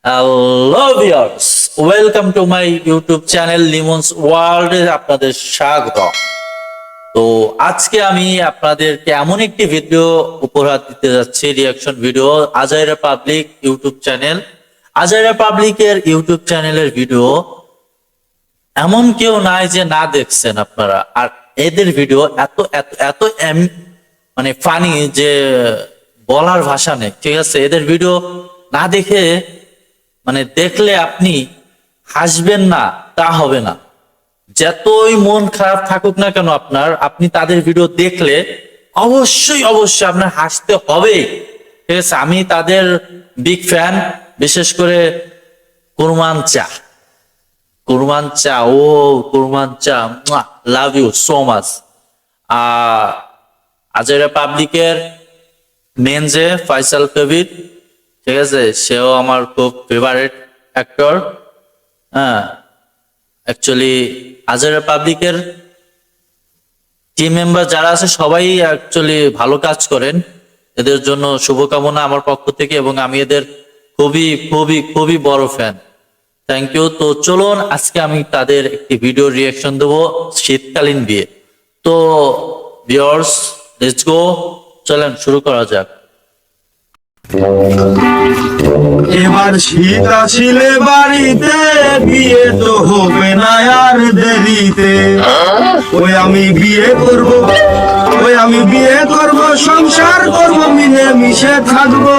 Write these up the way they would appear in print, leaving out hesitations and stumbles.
Hello viewers, welcome to my YouTube channel Limon's world এ আপনাদের স্বাগত। তো আজকে আমি আপনাদেরকে এমন একটি ভিডিও উপহার দিতে যাচ্ছি, reaction video. Ajaira public YouTube channel, Ajaira পাবলিকের ইউটিউব চ্যানেলের ভিডিও এমন কেউ নাই যে না দেখছেন আপনারা। আর এদের ভিডিও এত এত এত মানে ফানি যে বলার ভাষা নেই, ঠিক আছে? এদের ভিডিও না দেখে মানে দেখলে আপনি হাসবেন না তা হবে না। যতই মন খারাপ থাকুক না কেন আপনার, আপনি তাদের ভিডিও দেখলে অবশ্যই অবশ্যই আপনার হাসতে হবে, ঠিক আছে? আমি তাদের বিগ ফ্যান, বিশেষ করে কুরমান চা। কুরমান চা, ও কুরমান চা, লাভ ইউ সো মাচ। আজাইরা পাবলিকের মেন যে ফয়সাল কবির, ঠিক আছে, সেও আমার খুব ফেভারিট অ্যাক্টর। হ্যাঁ, অ্যাকচুয়ালি আজাইরা পাবলিকের টিম মেম্বার যারা আছে সবাই অ্যাকচুয়ালি ভালো কাজ করেন। এদের জন্য শুভকামনা আমার পক্ষ থেকে, এবং আমি এদের খুবই খুবই খুবই বড় ফ্যান। Thank you. তো চলুন আজকে আমি তাদের একটি ভিডিও রিয়াকশন দেবো, শীতকালীন বিয়ে। তো ভিউয়ার্স, লেটস গো, চলেন শুরু করা যাক। এবার শীত আসিলে বাড়িতে, বিয়ে তো হবে না আর দেরিতে। ওই আমি বিয়ে করব, ওই আমি বিয়ে করব, সংসার করব, মিলে মিশে থাকবো,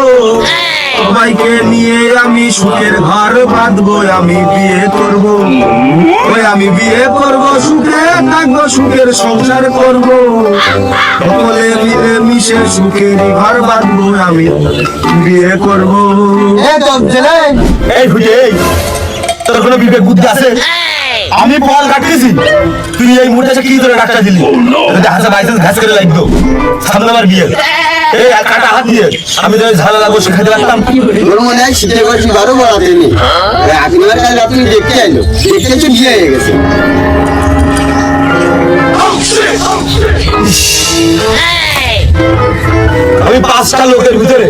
সবাইকে নিয়ে আমি সুখের ঘর বাঁধবো। আমি বিয়ে করব, ওই আমি বিয়ে করব, সুখে থাকবো, সুখের সংসার করব, সকলে মিলে মিশে সুখের ঘর বাঁধবো। আমি বিয়ে করব। এই হুজে, তোর কোনো বিবেক বুদ্ধি আছে? আমি বল কাটিয়েছি, তুই এই মুহূর্তে কি ধরে ডাক্তার দিলি? হাসা বাইসেন্স ঘাস করে লাগতো সামনে আমার বিয়ে। এই কাটা হাত দিয়ে আমি তো ঝালা লাগবো শিখাতে পারতাম। তোর মনে হয় শীতের বয়সী বারো বলাতেনি আগের কাল রাত্রি দেখতে আইলো, দেখতে তো বিয়ে হয়ে গেছে। আমি পাঁচটা লোকের ভিতরে,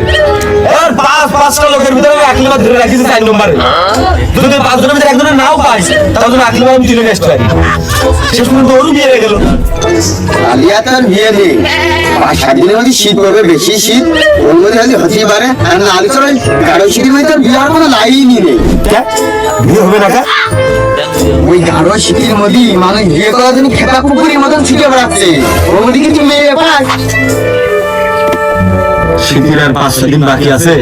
পাঁচটা লোকের ভিতরে আমি আকলিমা ধরে রাখিছি 4 নম্বরে। যদি 5 জনের ভিতরে একজনের নাও পাই, তাহলে জন্য আকলিমা আমি তুলে নিয়ে আসতে পারি। শেষ পর্যন্ত ওরও বিয়ে হয়ে গেল। আলিয়া তার বিয়ে নেই, 5-7 দিনের মধ্যে শীত পড়বে, বেশি শীত ওর মধ্যে হয়তো হতেই পারে। আর না আলি তোর গাঢ় শীতের মধ্যে তোর বিয়ে কোনো লাইনই নেই। বিয়ে হবে না কা? ওই গাঢ় শীতের মধ্যে মানুষ বিয়ে করার জন্য খেতা পুকুরের মতন ছুটে বেড়াচ্ছে, ওর মধ্যে কিছু মেয়ে পায়। শীতের আর 5-6 দিন বাকি আছে।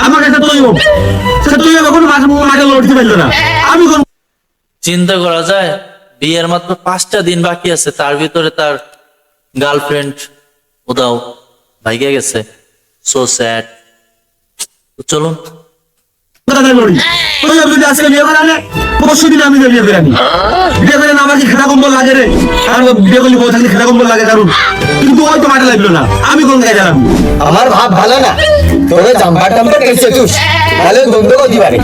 আমার কাছে তুই এখন মাঠে লড়তে পারলো না, আমি কোন চিন্তা করা যায়, বিয়ের মাত্র 5টা দিন বাকি আছে, তার ভিতরে তার গার্লফ্রেন্ড উদাও ভাইগে গেছে। So sad. চলুন কথা লড়ি। তুই যদি আজকে বিয়ে করে আনে, পরশু দিন আমি বিয়ে করে আনি। বিয়ে করে না, আমার কি খেলা কম্বল লাগে রে? আর বিয়ে করলে বউ থাকলে খেলা কম্বল লাগে দারুন, কিন্তু ওই তো মাঠে লাগলো না, আমি কোন জায়গায় গেলাম? আমার ভাব ভালো না, তোরে জাম্পার টাম্পার কেছে তুই তাহলে বন্ধ করে দিবারে।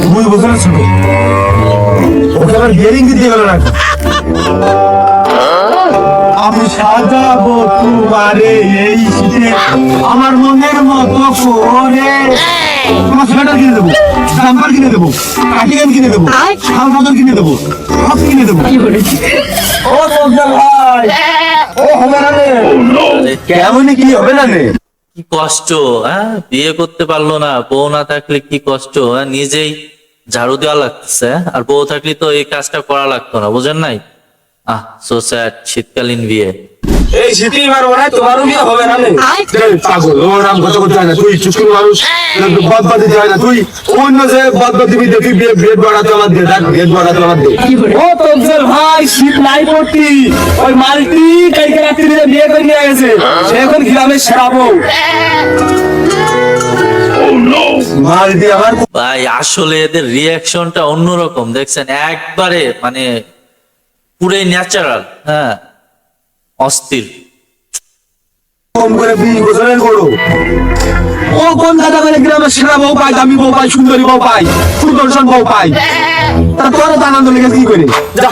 তুই বছর ছোট, ওকে আবার বিয়ারিং দিতে গেল না। আমি সাজাবো তোমারে এই শীতে আমার মনের মতো করে। তোমার সোয়েটার কিনে দেবো, জাম্পার কিনে দেবো, কাটিগান কিনে দেবো, শাল চাদর কিনে দেবো, সব কিনে দেবো। ও তোর ভাই, ও হবে না রে, কেমন কি হবে না রে? কি কষ্ট, হ্যাঁ? বিয়ে করতে পারলো না, বউ না থাকলে কি কষ্ট, হ্যাঁ? নিজেই ঝাড়ু দেওয়া লাগতেছে, আর বউ থাকলে তো এই কাজটা করা লাগতো না, বুঝেন নাই? So sad. শীতকালীন বিয়ে। এই শীতে মারবো না, তোমারও বিয়ে হবে না রে। পাগল, ওর নাম কত করতে হয় না, তুই চুস্কুর মানুষ, বদবা দিতে হয় না। তুই অন্য যে বদবা দিবি, দেখি বিয়ে বাড়াতে আমার দে, দেখ বিয়ে বাড়াতে আমার দে। ও তোর ভাই, শীত নাই পড়তি, ওই মালটি কালকে রাত্রিতে বিয়ে করে নিয়ে গেছে, সে এখন গ্রামের সেরা বউ। মালটি আমার ভাই আসলে এদের রিয়াকশনটা অন্যরকম, দেখছেন? একবারে মানে পুরো ন্যাচারাল, হ্যাঁ, অস্থির। কম করে 20 বছরের বড় ও কোন দাদা করে গ্রামের সেরা বউ পাই, দামি বউ পাই, সুন্দরী বউ পাই, সুদর্শন বউ পাই, তা তোর তো আনন্দ লেগে কি করে যা।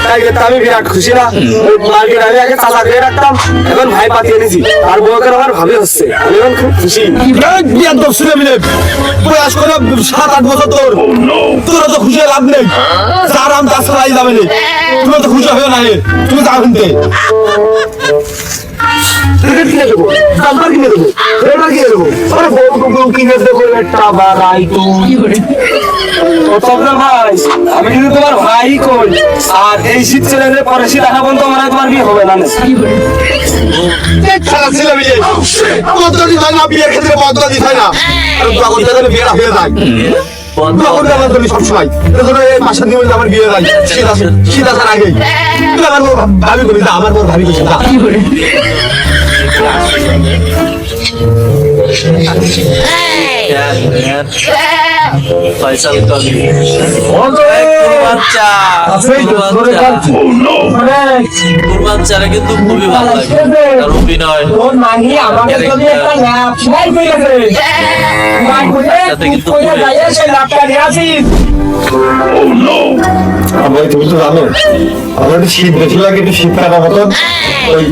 তাই তো আমি বিরাট খুশি না। ওই মার্কেট আমি আগে চাচা দিয়ে রাখতাম, এখন ভাই পাতিয়ে নিয়েছি, আর বউকে আমার ভাবে হচ্ছে, আমি এখন খুব খুশি। বিয়ার দোষ শুনে মিলে বয়স করে 7-8 বছর তোর, তোরা তো খুশি হয়ে লাভ নেই, যার আম গাছ লাই যাবে না, তুমি তো খুশি হয়ে না, তুমি যাও কিনতে ক্রিকেট কিনে দেবো, জাম্পার কিনে দেবো, রেডার কিনে দেবো, আরে বউ কিনে দেবো একটা বাড়াই তুই। ও তবে ভাই আমি কিন্তু তোমার ভাই কই, আর এই শীত ছেলেদের পরে শীত আসা পর্যন্ত আমার তোমার বিয়ে হবে না। খেলা ছিল বিয়ে পদ্ধতি হয় না, বিয়ের ক্ষেত্রে পদ্ধতি হয় না, আর তখন তাদের বিয়েটা হয়ে যায় তখন আমার তুমি সবসময় মাসের দিন আমার বিয়ে হয় শীত আসার আগেই আমার ভাবি করি না, আমার ভাবি করছে না। ফয়সাল কবি কুরবান চারা কিন্তু খুবই ভালো লাগে, তার অভিনয় সাথে কিন্তু তুমি তো জানো আমার একটু শীত বেশি লাগে, একটু শীত কাটা মতন ওই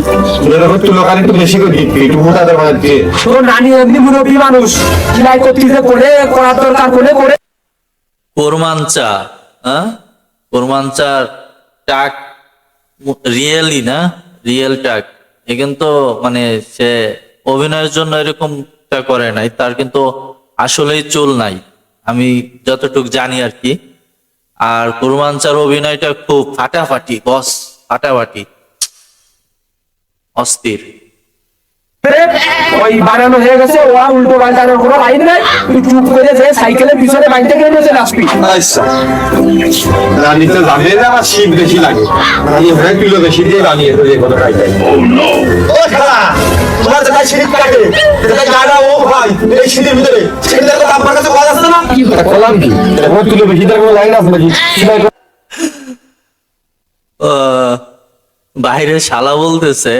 তুলকার একটু বেশি করে দিচ্ছি, একটু মোটাদের মাঝে দিয়ে তোর নানি এমনি মুরব্বী মানুষ সেলাই করতে করে করার দরকার করে কোরমান চা, হ্যাঁ কোরমান চার টাক রিয়েলি না, রিয়েল টাক, এ কিন্তু মানে সে অভিনয়ের জন্য এরকমটা করে নাই, তার কিন্তু আসলেই চুল নাই, আমি যতটুকু জানি আর কি। আর কোরমান চার অভিনয়টা খুব ফাটাফাটি, বস ফাটাফাটি, অস্থির। ওই বানানো হয়ে গেছে, ও আর উল্টো পাল্টানোর কোনো লাইন নাই, তুই চুপ করে যে সাইকেলের পিছনে বাইক থেকে নিয়ে চলে আসবি। আচ্ছা রানী তো জানে না আমার শীত বেশি লাগে, রানী অনেক কিলো বেশি দিয়ে বানিয়ে যে কোনো খাইতে ও খালা তোমার যেটা শীত লাগে যেটা গাড়া ও ভাই এই শীতের ভিতরে সেটার কথা আপনার কাছে কথা আছে না বললাম কি তোমার কিলো বেশি দেওয়ার কোনো লাইন আছে নাকি বাইরে শালা বলতেছে,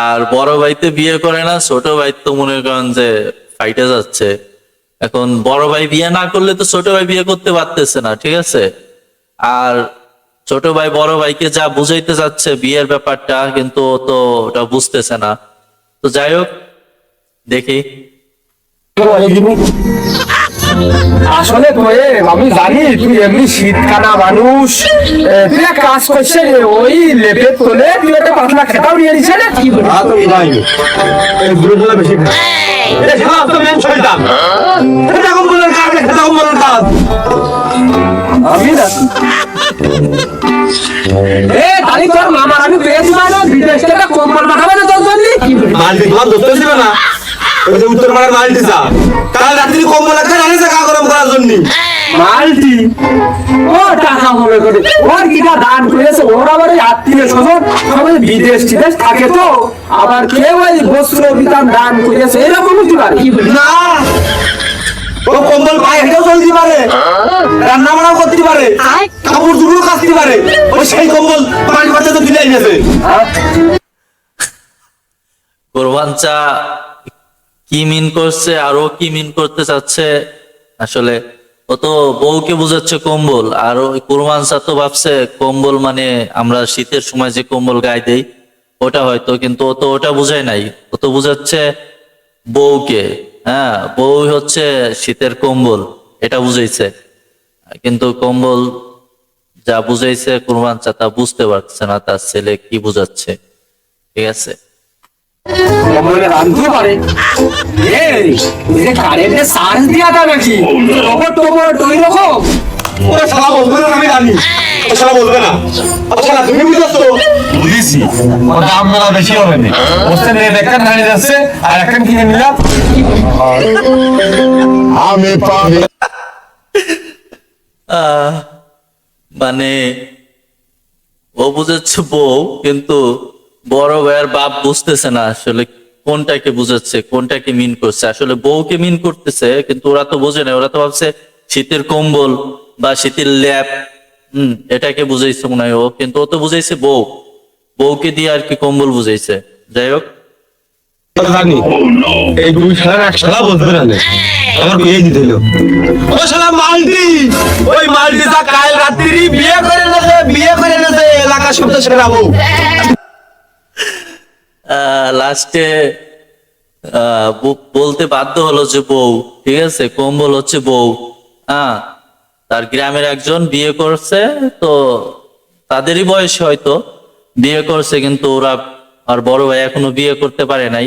আর বড় ভাইতে বিয়ে করে না, ছোট ভাই তো মনে করেন যে ফাইটে যাচ্ছে। এখন বড় ভাই বিয়ে না করলে তো ছোট ভাই বিয়ে করতে পারতেছে না, ঠিক আছে। আর ছোট ভাই বড় ভাইকে যা বুঝাইতে যাচ্ছে বিয়ের ব্যাপারটা, কিন্তু ও তো ওটা বুঝতেছে না। তো যাই হোক, দেখি। আসলে তোয়ে আমি জানি তুই এমনি শীতকানা মানুষ, তুই এক কাজ করছে ওই লেপের তোলে তুই একটা পাতলা খেতাও নিয়ে নিচ্ছে না কি করে তো নাই এই দুটোগুলো বেশি এটা শালা তো মেন শয়তান এটা কোন বলার কাজ এটা কোন বলার কাজ আমি না তাহলে তোর মামার আমি পেয়েছি মানে বিদেশ থেকে কম্বল পাঠাবে না তোর জন্য মালটি তোমার দোস্ত ছিল না, ওই যে উত্তর পাড়ার মালটি যা কাল রাত্রি কম্বল একটা আনেছে গা গরম করার জন্য মালটি ও টাকা হবে করে ওর কিটা দান করেছে, ওর আবার ওই আত্মীয় স্বজন সবাই বিদেশ টিদেশ থাকে, তো আবার কেউ ওই বস্ত্র বিতান দান করেছে এরকম হতে পারে না ও কম্বল পায়ে হেঁটেও চলতে পারে, রান্না বান্নাও করতে পারে, কাপড় চুপড়ও কাচতে পারে, ওই সেই কম্বল পানি পাতে তো দিলে গেছে। কোরবান চা কি মিন করছে আর ও কি মিন করতে চাচ্ছে, আসলে ও তো বউকে বুঝাচ্ছে কম্বল, আর ওই কোরবান চা তো ভাবছে কম্বল মানে আমরা শীতের সময় যে কম্বল গায়ে দেই ওটা হয়তো, কিন্তু ও তো ওটা বুঝায় নাই, ও তো বুঝাচ্ছে বউকে, হ্যাঁ বউ হচ্ছে শীতের কম্বল এটা বুঝাইছে, কিন্তু কম্বল যা বুঝাইছে কোরবান চা তা বুঝতে পারছে না তার ছেলে কি বুঝাচ্ছে, ঠিক আছে। কম্বলে রাঁধতে পারে কারেন্টে চার্জ দিয়া তা নাকি রোবট টোবট ওই রকম ওরা শালা বলবে না, আমি জানি ও শালা বলবে না, ও শালা তুমি বুঝছো বুঝেছি ওর দাম মেলা বেশি হবে না, বসতে নিয়ে একটা ধানি যাচ্ছে আর একটা কিনে নিলাম আমি পাবে মানে ও বুঝাচ্ছে বউ, কিন্তু বড় ভাইয়ের বাপ বুঝতেছে না আসলে কোনটাকে বুঝাচ্ছে কোনটাকে মিন করছে, আসলে বউকে মিন করতেছে, কিন্তু ওরা তো বোঝে না, ওরা তো ভাবছে শীতের কম্বল বা শীতের ল্যাপ, এটাকে বুঝাইছে মনে হয় ও, কিন্তু ও তো বুঝাইছে বউকে দিয়ে আর কি কম্বল বুঝাইছে। যাই হোক, জানি এই দুই শালার এক শালা বলবে না আমার বিয়ে দিতে হলো ও শালা মালটি ওই মালটি যা কাল রাত্রি বিয়ে করে নেছে এলাকা শব্দ ছেড়াবো লাস্টে বলতে বাধ্য হলো যে বউ, ঠিক আছে, কম্বল হচ্ছে বউ। হ্যাঁ, তার গ্রামের একজন বিয়ে করছে, তো তাদেরই বয়সে হয়তো বিয়ে করছে, কিন্তু ওরা আর বড় ভাই এখনো বিয়ে করতে পারে নাই।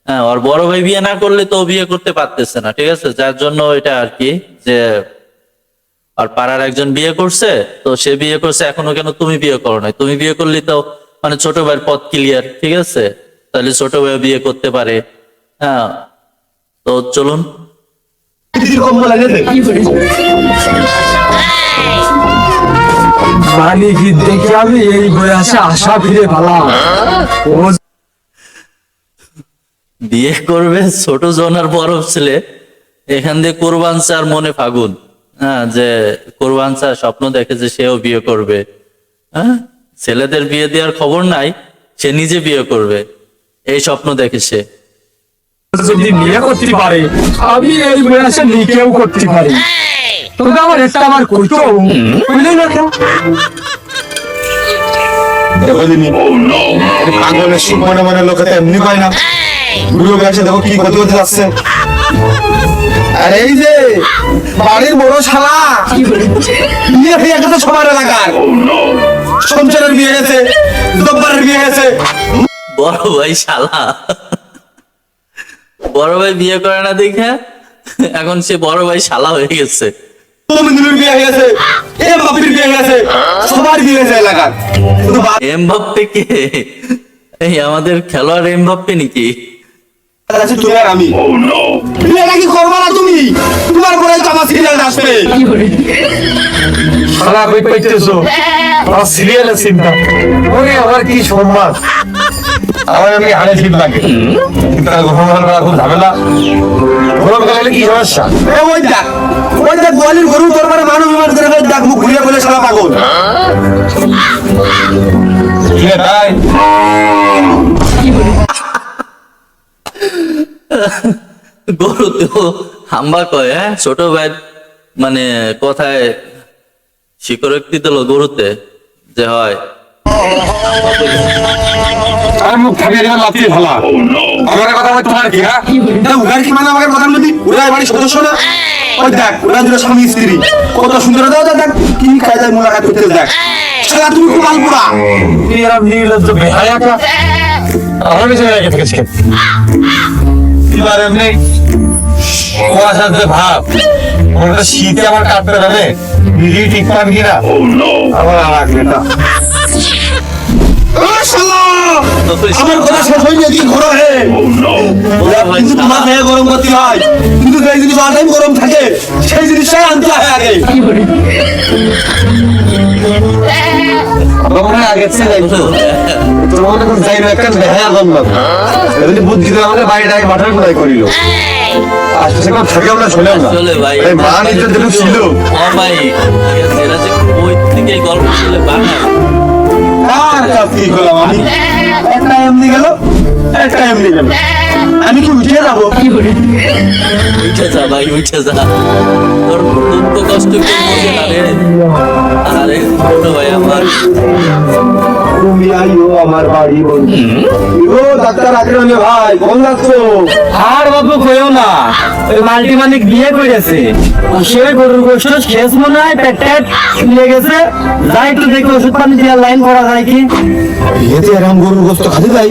হ্যাঁ, আর বড় ভাই বিয়ে না করলে তো ও বিয়ে করতে পারতেছে না, ঠিক আছে, যার জন্য এটা আর কি, যে আর পাড়ার একজন বিয়ে করছে, তো সে বিয়ে করছে, এখনো কেন তুমি বিয়ে করো নাই? তুমি বিয়ে করলে তো মানে ছোট ভাইয়ের পথ ক্লিয়ার, ঠিক আছে, তাহলে ছোট ভাই বিয়ে করতে পারে। হ্যাঁ, তো চলুন। মানে কি দেখে আমি এই বয়সে আশা ফিরে পেলাম। ও বিয়ে করবে ছোট জনার বড় ছেলে, এখান দিয়ে কোরবান চার মনে ফাগুন। হ্যাঁ, যে কোরবান চার স্বপ্ন দেখে যে সেও বিয়ে করবে। হ্যাঁ, ছেলেদের বিয়ে দেওয়ার খবর নাই, সে নিজে বিয়ে করবে, এই স্বপ্ন দেখে সে। যদি বিয়ে করতে পারে, আমি এই বয়সে নিজেও করতে পারি। তোকে আমার একটা আমার কইতো বুঝলি না কেন? দেখো দিনি পাগলের সুখ মনে মনে লোকে তো এমনি পায় না, বুড়ো বয়সে দেখো কি করতে করতে যাচ্ছে। আর এই যে বাড়ির বড় শালা বিয়ে হয়ে গেছে সবার এলাকার, সংসারের বিয়ে হয়েছে, দব্বারের বিয়ে হয়েছে। বড় ভাই শালা, বড় ভাই বিয়ে করে না দেখে এখন সে বড় ভাই শালা হয়ে গেছে। মমিনুলের বিয়ে হয়ে গেছে, বাপির বিয়ে হয়ে গেছে, সবার বিয়ে হয়েছে এলাকার। এমবাপ্পে কে? এই আমাদের খেলোয়াড় এমবাপ্পে নাকি? তুমি আর আমি বিয়ে নাকি করবা না তুমি? তোমার পরে জামা সিরিয়াল আসবে। শালা কই পাইতেছো? আমার সিরিয়ালের চিন্তা। ওরে আমার কি সম্মান। আমার এমনি হাড়ে ঠিক লাগে, কিন্তু গরম করা খুব ঝামেলা। গরম কালে কি সমস্যা? ওই দেখ গোয়ালির গরু তোর মানে মানুষ বিমান করে দেখ মুখ ঘুরিয়ে বলে শালা পাগল। তাই গরু তো হাম্বা কয়। হ্যাঁ, ছোট ভাই মানে কথায় স্বীকারোক্তি দিল গরুতে যে হয়। আর মুখ খাবিয়ে দেওয়ার লাফিয়ে ভালা আমার কথা বলতে তোমার কি? হ্যাঁ, উগার কি মানে আমাকে প্রধানমন্ত্রী ওরা বাড়ির সদস্য না? ওই দেখ ওরা দুটো স্বামী স্ত্রী কত সুন্দর, দাও দেখ কি কায়দায় মোলাকাত করতে দেখ। শালা তুমি খুব আলপুরা এরম নির্লজ্জ বেহায়াটা আমার কিছু লাগে থেকে এবার এমনি কুয়াশার যে ভাব, ওটা শীতে আমার কাটতে পারে নিজেই ঠিক পান কিনা আমার আর এটা আমার কথা শেষ হয়নি, কি ঘোরা হে কিন্তু তোমার হয়ে গরম করতে হয়, কিন্তু যেই জিনিস অল টাইম গরম থাকে সেই জিনিসটাই আনতে হয় আগে। আগে যাই না একটা বেহায়া বললাম বুদ্ধি আমাদের বাইরে বাটার কোথায় করিল আসলে থাকে আমরা শুনলাম না আসলে ভাই মান ইজ্জত যেটুকু ছিল ও ভাই, এরা যে ওই থেকে গল্প শুনলে বানায়। আর কি করলাম আমি, একটা এমনি গেল একটা এমনি গেল, আমি কি উঠে যাবো? উঠে যা ভাই, উঠে যা, তোর দুঃখ কষ্ট কেউ বোঝে না রে। আরে ছোট ভাই আমার, তুমি আইও আমার বাড়ি বন্ধু। ও ডাক্তার আকরামে ভাই কোন যাচ্ছো? আর বাবু কইও না, ওই মাল্টি মালিক বিয়ে করেছে, সে গরুর গোশত শেষ মনে হয় পেটে ফুলে গেছে, যাই একটু দেখি ওষুধ পানি দিয়ে লাইন করা যায় কি। বিয়েতে এরকম গরুর গোস্ত খাতে যাই,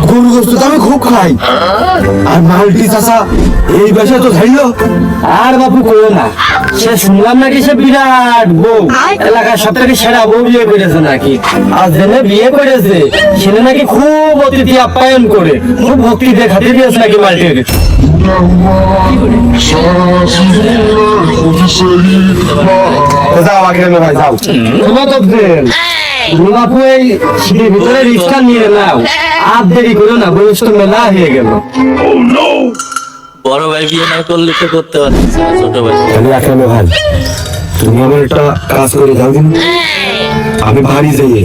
গরুর গোস্ত তো আমি খুব খাই, আর মাল্টি চাষা এই বেশে তো ঝাইলো। আর বাবু কইও না, সে শুনলাম নাকি সে বিরাট বউ, এলাকার সব থেকে সেরা বউ বিয়ে করেছে নাকি। আর জেনে বিয়ে করেছে সেটা নাকি খুব অতিথি আপ্যায়ন করে, খুব ভক্তি দেখাতে দিয়েছে নাকি মাল্টির। যাও আকরামে ভাই যাও। তোমার তো গোলাপু এই সিটির ভিতরে রিক্সা নিয়ে নাও, আর দেরি করো না, বয়স তো মেলা হয়ে গেল। বড় ভাই বিয়ে না করলে তো করতে পারতেছে না ছোট ভাই। আকরামে ভাই তুমি আমার একটা কাজ করে দাও দিন, আমি বাড়ি যাইয়ে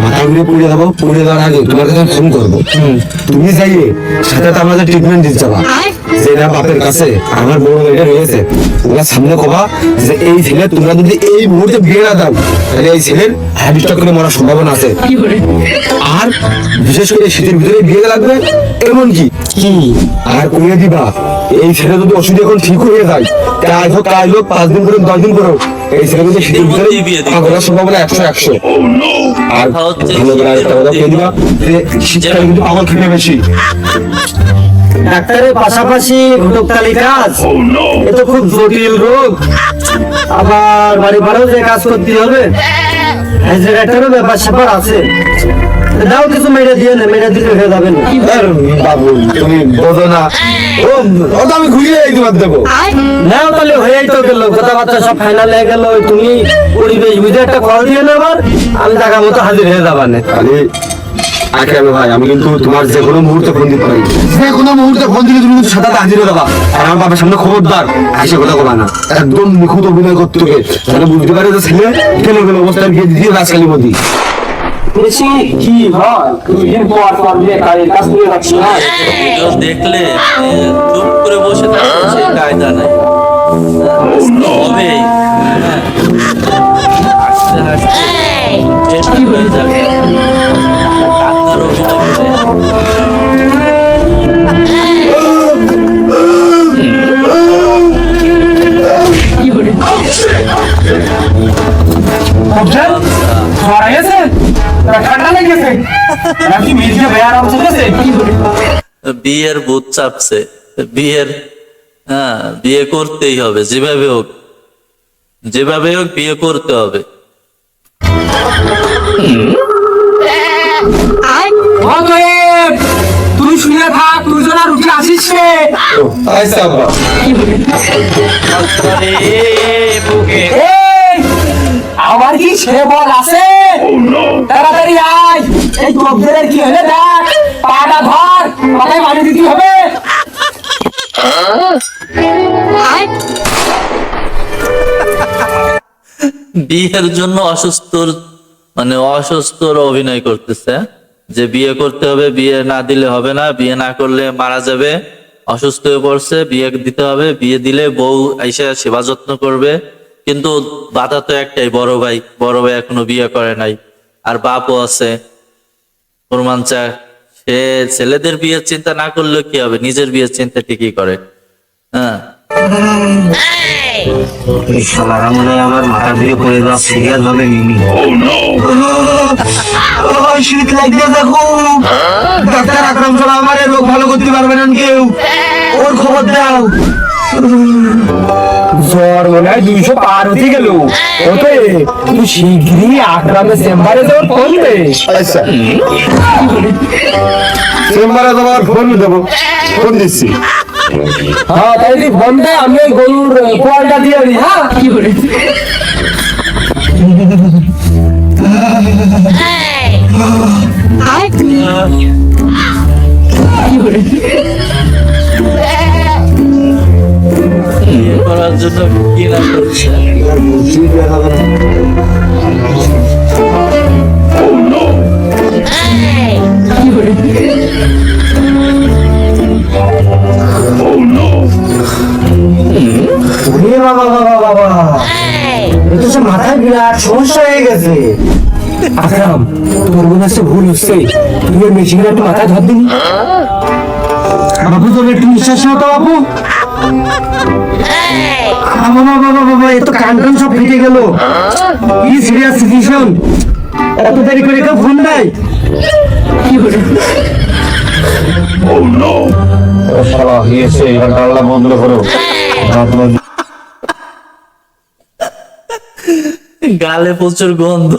মাথা ঘুরে পড়ে যাবো, পড়ে যাওয়ার আগে তোমার কাছে ফোন করবো। তুমি যাইয়ে সাথে তো আমাদের ট্রিটমেন্ট দিতে যাবা, যে না বাপের কাছে আমার বড় মেয়েটা রয়েছে, ওরা সামনে কবা যে এই ছেলে তোমরা যদি এই মুহূর্তে বিয়ে না দাও তাহলে এই ছেলের হার্ট স্ট্রোক করে মরার সম্ভাবনা আছে। আর বিশেষ করে শীতের ভিতরে বিয়ে লাগবে এমন কি কি আর কইয়ে দিবা এই ছেলে যদি ওষুধ এখন ঠিক হয়ে যায়, কাজ হোক 5 দিন করে 10 দিন করে হোক, এই ছেলে যদি শীতের ভিতরে পাগলের সম্ভাবনা 100। আর ভালো করে আরেকটা কথা কইয়ে দিবা যে শীতকালে কিন্তু পাগল খেতে বেশি। ডাক্তারের পাশাপাশি ঘটকতালি কাজ, এ তো খুব জটিল রোগ। আবার বাড়ি ভাড়াও যে কাজ করতে হবে, হাইজেরাটারও ব্যাপার স্যাপার আছে। দাও কিছু মেরে দিয়ে না, মেরে দিলে হয়ে যাবে না। বাবু তুমি বোঝো না, ও তো আমি ঘুরিয়ে তোমার দেবো। নাও তাহলে হয়েই তো গেল, কথাবার্তা সব ফাইনাল হয়ে গেল। তুমি পরিবেশ বুঝে একটা কল দিয়ে না, আবার আমি টাকা মতো হাজির হয়ে যাবা না। খালি আকেরাম ভাই, আমি কিন্তু তোমার যে কোনো মুহূর্তে ফোন দিতে পারি, যে কোনো মুহূর্তে ফোন দিলে তুমি কিন্তু সাথে হাজির হয়ে যাবা। আর আমার বাবার সামনে খবরদার এসে কথা বলা না, একদম নিখুঁত অভিনয় করতে হবে, যেন বুঝতে পারে যে ছেলে কেন কেন অবস্থায় গিয়ে দিয়ে রাজকালী মোদী। বেশি কি হয়, দুদিন পর পর বিয়ে কাজের কাজ করে যাচ্ছি না। ভিডিও দেখলে চুপ করে বসে থাকবে, সে কায়দা নাই। তবেই হাসতে হাসতে চেষ্টা হয়ে যাবে কান্নার অভিনয় করে। বুঝছেন? জ্বর এসেছে? না ঠান্ডা লেগেছে? নাকি মির্জা ভাই আরাম চলেছে? বিয়ের ভূত চাপছে, বিয়ে করতেই হবে, যেভাবে হোক বিয়ে করতে হবে। অতএব তুই শুনে থাক, তুই যেন আর উঠে আসিস রে। আচ্ছা আব্বা। এই, আমার কি সে বল আছে? তাড়াতাড়ি আয়, এই তোদের কি হলে দেখ, পাটা ধর, পাটায় পানি দিতে হবে। বিয়ের জন্য অসুস্থর অভিনয় করতেছে, যে বিয়ে করতে হবে, বিয়ে না দিলে হবে না, বিয়ে না করলে মারা যাবে, অসুস্থ হয়ে পড়ছে, বিয়ে দিতে হবে, বিয়ে দিলে বউ আইসা সেবা যত্ন করবে। কিন্তু বাধা তো একটাই, বড় ভাই এখনো বিয়ে করে নাই, আর বাপও আছে প্রমাণ চায়। সে ছেলেদের বিয়ের চিন্তা না করলে কি হবে, নিজের বিয়ের চিন্তা ঠিকই করে। হ্যাঁ, শালারা মনে হয় আমার মাথা দিয়ে পড়ে যাওয়া সিরিয়াস ভাবে মিমি। শীত লাগতে দেখো, ডাক্তার আকরাম ছাড়া আমার এই রোগ ভালো করতে পারবে না কেউ, ওর খবর দাও। জ্বর মনে হয় 200 পার হতে গেল। ওতে তুই শীঘ্রই আকরামের চেম্বারে যাওয়ার ফোন দে। আচ্ছা, চেম্বারে তোমার ফোন দেবো, ফোন দিচ্ছি। হ্যাঁ তাই তুই ফোন দে, আমি ওই গরুর পোয়ালটা দিয়ে দিই। হ্যাঁ কি করে বিয়ে করার জন্য কি না করছে। ওরে বাবা বাবা বাবা, এটা তো মাথায় বিরাট সমস্যা হয়ে গেছে। আকরাম, তোর মনে হচ্ছে ভুল হচ্ছে, তুই ওই মেশিনটা একটু মাথায় ধর দিবি। বাবু তোর একটু নিঃশ্বাস নাও তো বাবু। বাবা বাবা বাবা, এ তো কান টান সব ফেটে গেল। কি সিরিয়াস সিচুয়েশন, এত দেরি করে কেউ ফোন দেয়? শালা হয়েছে, এবার ডাল্লা বন্ধ করো। গালে প্রচুর গন্ধ,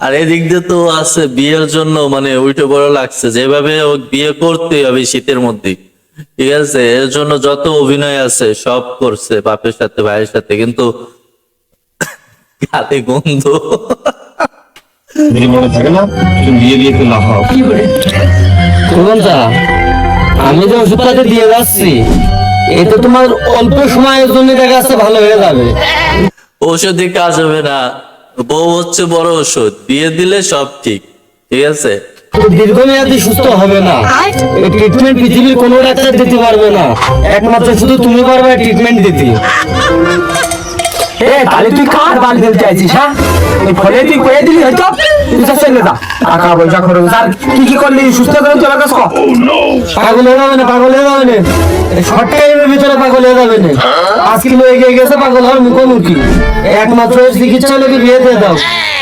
আর এদিক দিয়ে তো আছে বিয়ের জন্য উল্টো বড় লাগছে, যেভাবে ও বিয়ে করতে হবে শীতের মধ্যে, ঠিক আছে। এর জন্য যত অভিনয় আছে সব করছে বাপের সাথে ভাইয়ের সাথে, কিন্তু গালে গন্ধ। মনে থাকে না তুমি বিয়ে দিয়ে একটু লাভ হও। আমি যে ওষুধটাকে দিয়ে যাচ্ছি, এটা তোমার অল্প সময়ের জন্য দেখা যাচ্ছে ভালো হয়ে যাবে। ঔষধি কাজ হবে না, বউ হচ্ছে বড় ওষুধ, বিয়ে দিলে সব ঠিক। ঠিক আছে, দীর্ঘমেয়াদী সুস্থ হবে না। এই ট্রিটমেন্ট পৃথিবীর কোনো ডাক্তার দিতে পারবে না, একমাত্র শুধু তুমি পারবে ট্রিটমেন্ট দিতে। এ তাহলে তুই কার বাল ফেলতে চাইছিস? হ্যাঁ, ওই ফলে তুই কয়ে দিলি হয়তো তুই তো চলে যা, টাকা পয়সা খরচ আর কি করলি সুস্থ করে তোর কাছে কর। পাগল হয়ে যাবে না, পাগল হয়ে যাবে না, শর্ট টাইমের ভিতরে পাগল হয়ে যাবে না। 5 কিলো এগিয়ে গেছে, পাগল হওয়ার মুখোমুখি। একমাত্র চিকিৎসা লোকে বিয়ে দিয়ে দাও,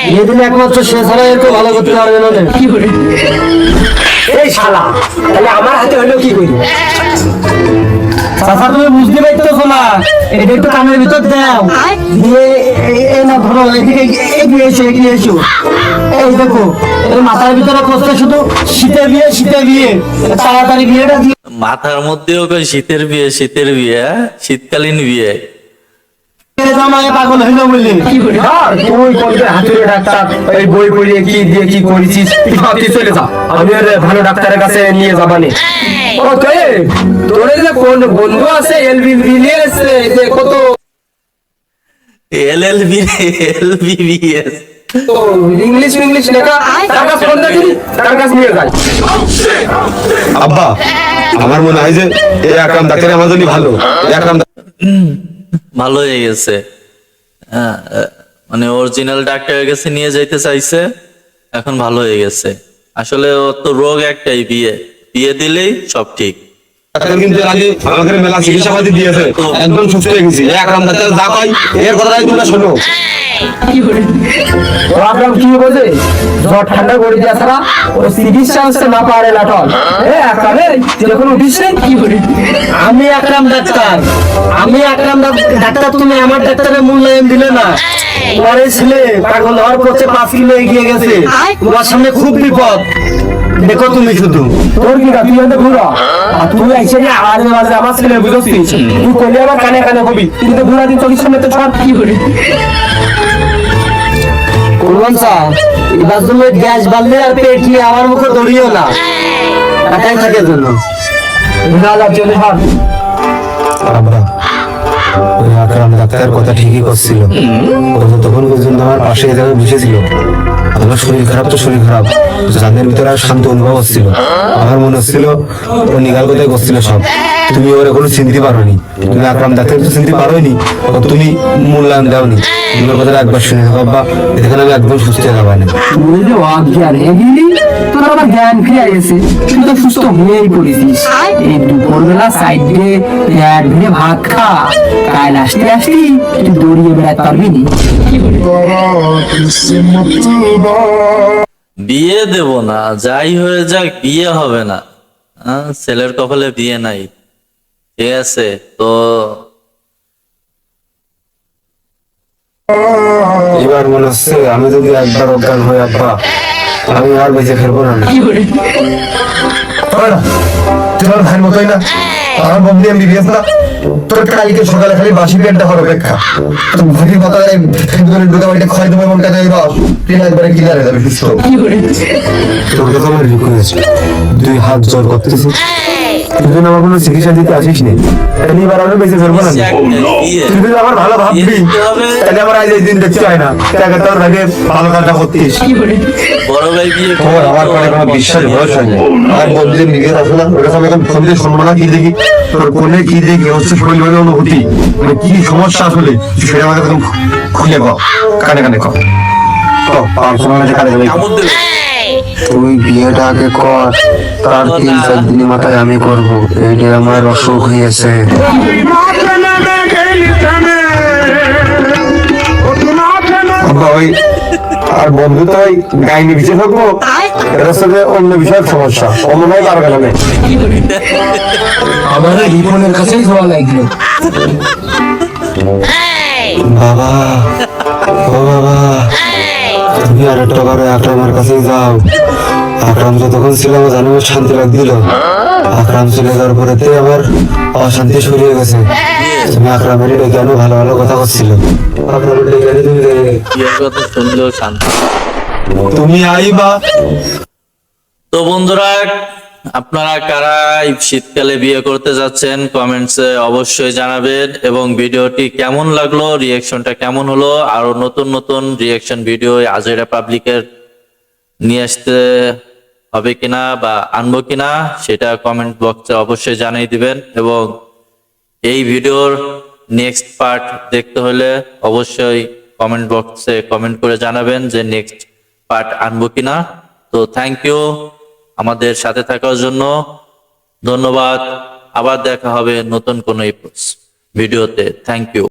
বিয়ে দিলে একমাত্র সে ছাড়া এর কেউ ভালো করতে পারবে না। এই শালা তাহলে আমার হাতে হলো কি করি? চাচা তুমি বুঝতে পারতেছো না, এটা একটু কানের ভিতর দাও, দিয়ে এই না ধরো, এদিকে এগিয়ে এসো, এগিয়ে এসো। এই দেখো, এর মাথার ভিতরে কষ্ট, শুধু শীতে বিয়ে, শীতে বিয়ে, তাড়াতাড়ি বিয়েটা দিয়ে মাথার মধ্যেও কই শীতের বিয়ে, শীতের বিয়ে, হ্যাঁ? শীতকালীন বিয়ে। জামাই পাগল হইলো বলে। আর তুই কোনটা হাতুড়ে ডাক্তার, এই বই পড়িয়ে কি দিয়ে কি করেছিস? তুই চলে যা, আমি আর ভালো ডাক্তারের কাছে নিয়ে যাবানি। ও কে তোর যে কোন বন্ধু আছে এলবি নিয়ে এসে যে কত LLB, LBBS। তো ইংলিশ ইংলিশ লেখা, তার কাছে ফোন দিবি, তার কাছে নিয়ে যাই। আব্বা, আমার মনে হয় যে এই আকরাম ডাক্তার আমার জন্য ভালো। এই আকরাম ভালো হয়ে গেছে। হ্যাঁ, মানে অরিজিনাল ডাক্তারের কাছে নিয়ে যাইতে চাইছে, এখন ভালো হয়ে গেছে। আসলে ওর তো রোগ একটাই, বিয়ে, বিয়ে দিলেই সব ঠিক। ডাক্তার কিন্তু এর আগে আমাদের মেলা চিকিৎসা পাতি দিয়েছে, একদম সুস্থ হয়ে গেছি। এই আকরাম ডাক্তার যা কয় এর কথাটাই তোমরা শোনো। প্রবলেম কি বোঝে? জ্বর ঠান্ডা করে দিয়া ছাড়া ও চিকিৎসা হচ্ছে না পারে লাটল। এ আকারে যখন উঠিস রে কি করে? আমি আকরাম ডাক্তার, আমি আকরাম ডাক্তার, তুমি আমার ডাক্তারের মূল্যায়ন দিলে না। তোমার এই ছেলে পাগল হওয়ার পথে 5 কিলো এগিয়ে গেছে, তোমার সামনে খুব বিপদ। দেখো তুমি শুধু, তোর কি তুই হতে ঘুরা, আর তুই আইসে যে আওয়াজে আওয়াজে আমার ছেলে বুঝছিস, তুই কইলে আবার কানে কানে কবি, কিন্তু ঘুরা দিন চোখের সামনে তো সব কি করে? কুরবান স্যার, এবার তুমি গ্যাস বাড়লে আর পেট নিয়ে আমার মুখে দৌড়িও না, একাই থাকে জন্য। না যা চলে ভাব। আব্বা, ওই আকরাম ডাক্তার কথা ঠিকই করছিল। ও তখন পর্যন্ত আমার পাশে এভাবে বসেছিল। আমার শরীর খারাপ তো শরীর খারাপ, যাদের ভিতরে আর শান্ত অনুভব হচ্ছিল। আমার মনে হচ্ছিল ও নিগাল কোথায় করছিল সব। তুমি ওর কোনো চিনতে পারোনি, তুমি আকরাম ডাক্তার তো চিনতে পারোনি, ও তুমি মূল্যায়ন দাওনি। তোমার কথাটা একবার শুনে থাকো আব্বা, এখানে আমি একদম সুস্থ হয়ে যাবো না। তুই যে অজ্ঞান হয়ে গেলি, তোর আবার জ্ঞান ফিরে গেছে, তুই তো সুস্থ হয়েই পড়েছিস। এই দুপুরবেলা সাইডে পেট ভরে ভাত খা, কাল আসতে আসতে তুই দৌড়িয়ে বেড়াতে পারবি নি। বিয়ে দেব না, যাই হয়ে যাক বিয়ে হবে না। হ্যাঁ, ছেলের কপালে বিয়ে নাই। ঠিক আছে, তো এবার মনে হচ্ছে আমি যদি একবার অজ্ঞান হই আব্বা, আমি আর বেঁচে ফেলবো না। তোর ভাইয়ের মতোই না, আমার বন্ধু এমবিবিএস না, তোর কালকে সকালে খালি বাসি পেটটা হওয়ার অপেক্ষা। তোর ভাবির কথা ঢুকে বাড়িতে খয় দেবো এমন কাজে রস, তুই একবারে ক্লিয়ার হয়ে যাবে সুস্থ। তোর কাছে আমার রিকোয়েস্ট, 2 হাত জোর করতেছিস, তুই যেন আমার কোনো চিকিৎসা দিতে আসিস নি, তাহলে এবার আমি বেঁচে ফেলবো না। বিয়ে তুই যদি আমার ভালো ভাববি, দিতে হবে। তাহলে আমার আজ এই দিন দেখতে হয় না, তাকে তোর ভাগে ভালো কাজটা করতিস। বড় ভাই বিয়ে খবর আমার পরে কোনো বিশ্বাস ভরস হয় না। আর বন্ধুদের নিজের আসে না, ওটা আমি এখন ফোন দিয়ে শুনবো না, কি দেখি তোর কোনে কি দেখি হচ্ছে শরীর ভাবে অনুভূতি, মানে কি সমস্যা আসলে সেটা আমাকে একদম খুলে কও, কানে কানে কও। কামড় দেবে। তুই বিয়েটা আগে কর, তার 3-4 দিনের মাথায় আমি করব। এইটা আমার অসুখ হয়েছে। আব্বা, ওই আর বন্ধু তো ওই গাইনি ভিজে থাকবো, এটা হচ্ছে অন্য বিষয়ের সমস্যা, অন্য নয় পারবে না। আমার রিপনের কাছেই যাওয়া লাগলো। বাবা, ও বাবা, তুমি আর একটা বার আকরামের কাছে যাও। আকরাম যতক্ষণ ছিল আমার জানো শান্তি লাগছিল, আকরাম চলে যাওয়ার পরেতে আমার অশান্তি শুরু হয়ে গেছে। তুমি আকরামের ডেকে আনো, ভালো ভালো কথা করছিল, আকরামের ডেকে আনো, বিয়ের কথা শুনলেও শান্তি। তুমি আইবা। তো বন্ধুরা, আপনারা কারা এই শীতকালে বিয়ে করতে যাচ্ছেন কমেন্টসে অবশ্যই জানাবেন, এবং ভিডিওটি কেমন লাগলো, রিয়াকশনটা কেমন হলো, আরো নতুন নতুন রিয়াকশন ভিডিও আজেরা পাবলিকের নিয়ে আসতে হবে কিনা বা আনবো কিনা সেটা কমেন্ট বক্সে অবশ্যই জানিয়ে দিবেন। এবং এই ভিডিওর নেক্সট পার্ট দেখতে হলে অবশ্যই কমেন্ট বক্সে কমেন্ট করে জানাবেন যে নেক্সট পার্ট আনবো কিনা। তো থ্যাংক ইউ আমাদের সাথে থাকার জন্য, ধন্যবাদ। আবার দেখা হবে নতুন কোনো ভিডিওতে। Thank you.